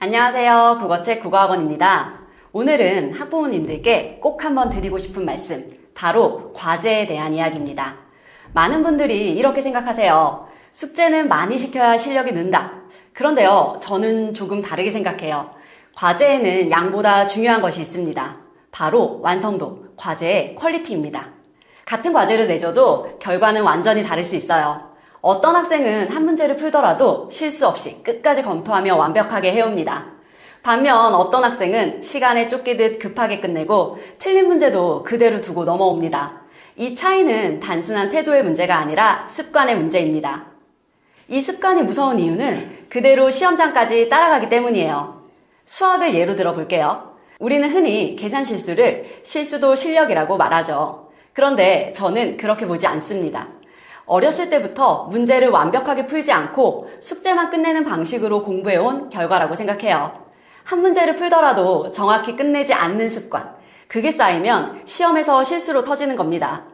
안녕하세요. 국어책 국어학원입니다. 오늘은 학부모님들께 꼭 한번 드리고 싶은 말씀, 바로 과제에 대한 이야기입니다. 많은 분들이 이렇게 생각하세요. 숙제는 많이 시켜야 실력이 는다. 그런데요, 저는 조금 다르게 생각해요. 과제에는 양보다 중요한 것이 있습니다. 바로 완성도, 과제의 퀄리티입니다. 같은 과제를 내줘도 결과는 완전히 다를 수 있어요. 어떤 학생은 한 문제를 풀더라도 실수 없이 끝까지 검토하며 완벽하게 해옵니다. 반면 어떤 학생은 시간에 쫓기듯 급하게 끝내고 틀린 문제도 그대로 두고 넘어옵니다. 이 차이는 단순한 태도의 문제가 아니라 습관의 문제입니다. 이 습관이 무서운 이유는 그대로 시험장까지 따라가기 때문이에요. 수학을 예로 들어 볼게요. 우리는 흔히 계산 실수를 실수도 실력이라고 말하죠. 그런데 저는 그렇게 보지 않습니다. 어렸을 때부터 문제를 완벽하게 풀지 않고 숙제만 끝내는 방식으로 공부해온 결과라고 생각해요. 한 문제를 풀더라도 정확히 끝내지 않는 습관, 그게 쌓이면 시험에서 실수로 터지는 겁니다.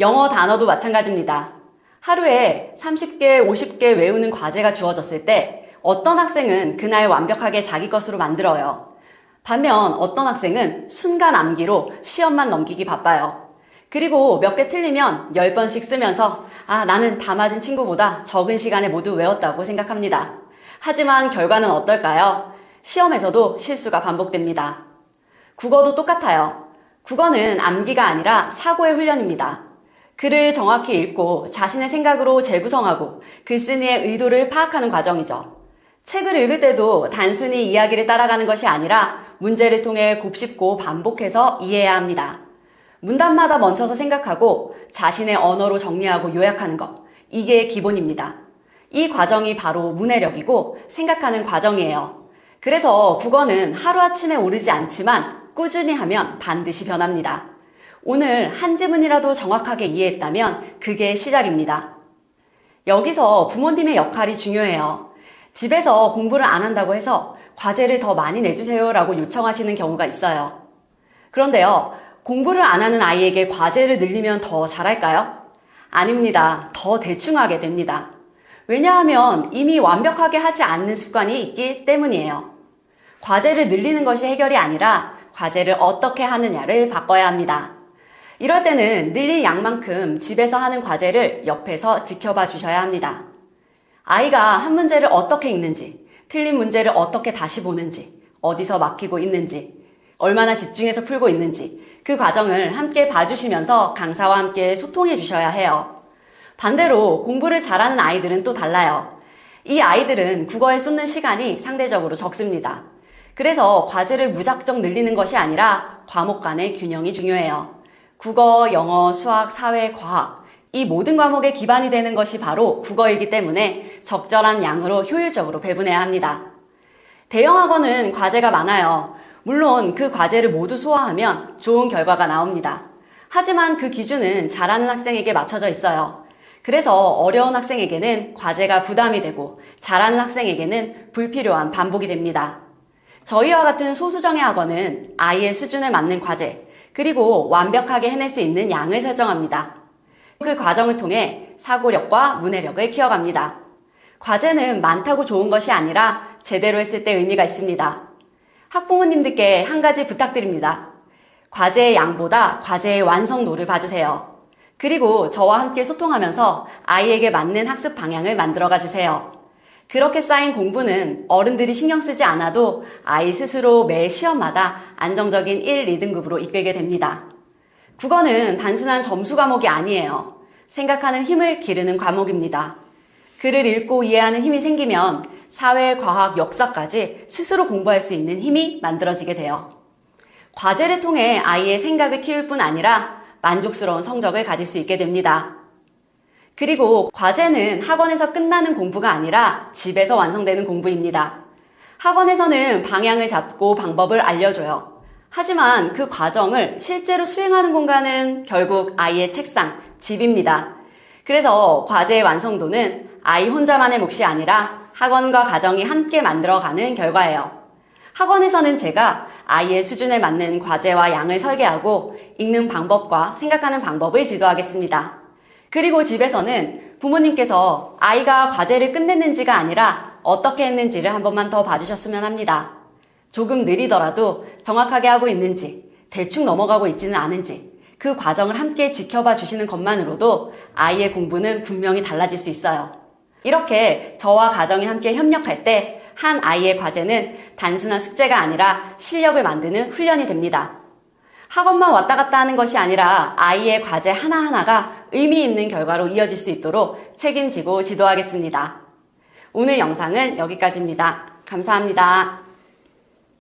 영어 단어도 마찬가지입니다. 하루에 30개, 50개 외우는 과제가 주어졌을 때 어떤 학생은 그날 완벽하게 자기 것으로 만들어요. 반면 어떤 학생은 순간 암기로 시험만 넘기기 바빠요. 그리고 몇 개 틀리면 10번씩 쓰면서 나는 다 맞은 친구보다 적은 시간에 모두 외웠다고 생각합니다. 하지만 결과는 어떨까요? 시험에서도 실수가 반복됩니다. 국어도 똑같아요. 국어는 암기가 아니라 사고의 훈련입니다. 글을 정확히 읽고 자신의 생각으로 재구성하고 글쓴이의 의도를 파악하는 과정이죠. 책을 읽을 때도 단순히 이야기를 따라가는 것이 아니라 문제를 통해 곱씹고 반복해서 이해해야 합니다. 문단마다 멈춰서 생각하고 자신의 언어로 정리하고 요약하는 것, 이게 기본입니다. 이 과정이 바로 문해력이고 생각하는 과정이에요. 그래서 국어는 하루아침에 오르지 않지만 꾸준히 하면 반드시 변합니다. 오늘 한 지문이라도 정확하게 이해했다면 그게 시작입니다. 여기서 부모님의 역할이 중요해요. 집에서 공부를 안 한다고 해서 과제를 더 많이 내주세요 라고 요청하시는 경우가 있어요. 그런데요, 공부를 안 하는 아이에게 과제를 늘리면 더 잘할까요? 아닙니다. 더 대충 하게 됩니다. 왜냐하면 이미 완벽하게 하지 않는 습관이 있기 때문이에요. 과제를 늘리는 것이 해결이 아니라 과제를 어떻게 하느냐를 바꿔야 합니다. 이럴 때는 늘린 양만큼 집에서 하는 과제를 옆에서 지켜봐 주셔야 합니다. 아이가 한 문제를 어떻게 읽는지, 틀린 문제를 어떻게 다시 보는지, 어디서 막히고 있는지, 얼마나 집중해서 풀고 있는지 그 과정을 함께 봐주시면서 강사와 함께 소통해 주셔야 해요. 반대로 공부를 잘하는 아이들은 또 달라요. 이 아이들은 국어에 쏟는 시간이 상대적으로 적습니다. 그래서 과제를 무작정 늘리는 것이 아니라 과목 간의 균형이 중요해요. 국어, 영어, 수학, 사회, 과학, 이 모든 과목의 기반이 되는 것이 바로 국어이기 때문에 적절한 양으로 효율적으로 배분해야 합니다. 대형 학원은 과제가 많아요. 물론 그 과제를 모두 소화하면 좋은 결과가 나옵니다. 하지만 그 기준은 잘하는 학생에게 맞춰져 있어요. 그래서 어려운 학생에게는 과제가 부담이 되고 잘하는 학생에게는 불필요한 반복이 됩니다. 저희와 같은 소수정예 학원은 아이의 수준에 맞는 과제, 그리고 완벽하게 해낼 수 있는 양을 설정합니다. 그 과정을 통해 사고력과 문해력을 키워갑니다. 과제는 많다고 좋은 것이 아니라 제대로 했을 때 의미가 있습니다. 학부모님들께 한 가지 부탁드립니다. 과제의 양보다 과제의 완성도를 봐주세요. 그리고 저와 함께 소통하면서 아이에게 맞는 학습 방향을 만들어가 주세요. 그렇게 쌓인 공부는 어른들이 신경 쓰지 않아도 아이 스스로 매 시험마다 안정적인 1, 2등급으로 이끌게 됩니다. 국어는 단순한 점수 과목이 아니에요. 생각하는 힘을 기르는 과목입니다. 글을 읽고 이해하는 힘이 생기면 사회, 과학, 역사까지 스스로 공부할 수 있는 힘이 만들어지게 돼요. 과제를 통해 아이의 생각을 키울 뿐 아니라 만족스러운 성적을 가질 수 있게 됩니다. 그리고 과제는 학원에서 끝나는 공부가 아니라 집에서 완성되는 공부입니다. 학원에서는 방향을 잡고 방법을 알려줘요. 하지만 그 과정을 실제로 수행하는 공간은 결국 아이의 책상, 집입니다. 그래서 과제의 완성도는 아이 혼자만의 몫이 아니라 학원과 가정이 함께 만들어가는 결과예요. 학원에서는 제가 아이의 수준에 맞는 과제와 양을 설계하고 읽는 방법과 생각하는 방법을 지도하겠습니다. 그리고 집에서는 부모님께서 아이가 과제를 끝냈는지가 아니라 어떻게 했는지를 한 번만 더 봐주셨으면 합니다. 조금 느리더라도 정확하게 하고 있는지, 대충 넘어가고 있지는 않은지 그 과정을 함께 지켜봐 주시는 것만으로도 아이의 공부는 분명히 달라질 수 있어요. 이렇게 저와 가정이 함께 협력할 때 한 아이의 과제는 단순한 숙제가 아니라 실력을 만드는 훈련이 됩니다. 학원만 왔다 갔다 하는 것이 아니라 아이의 과제 하나하나가 의미 있는 결과로 이어질 수 있도록 책임지고 지도하겠습니다. 오늘 영상은 여기까지입니다. 감사합니다.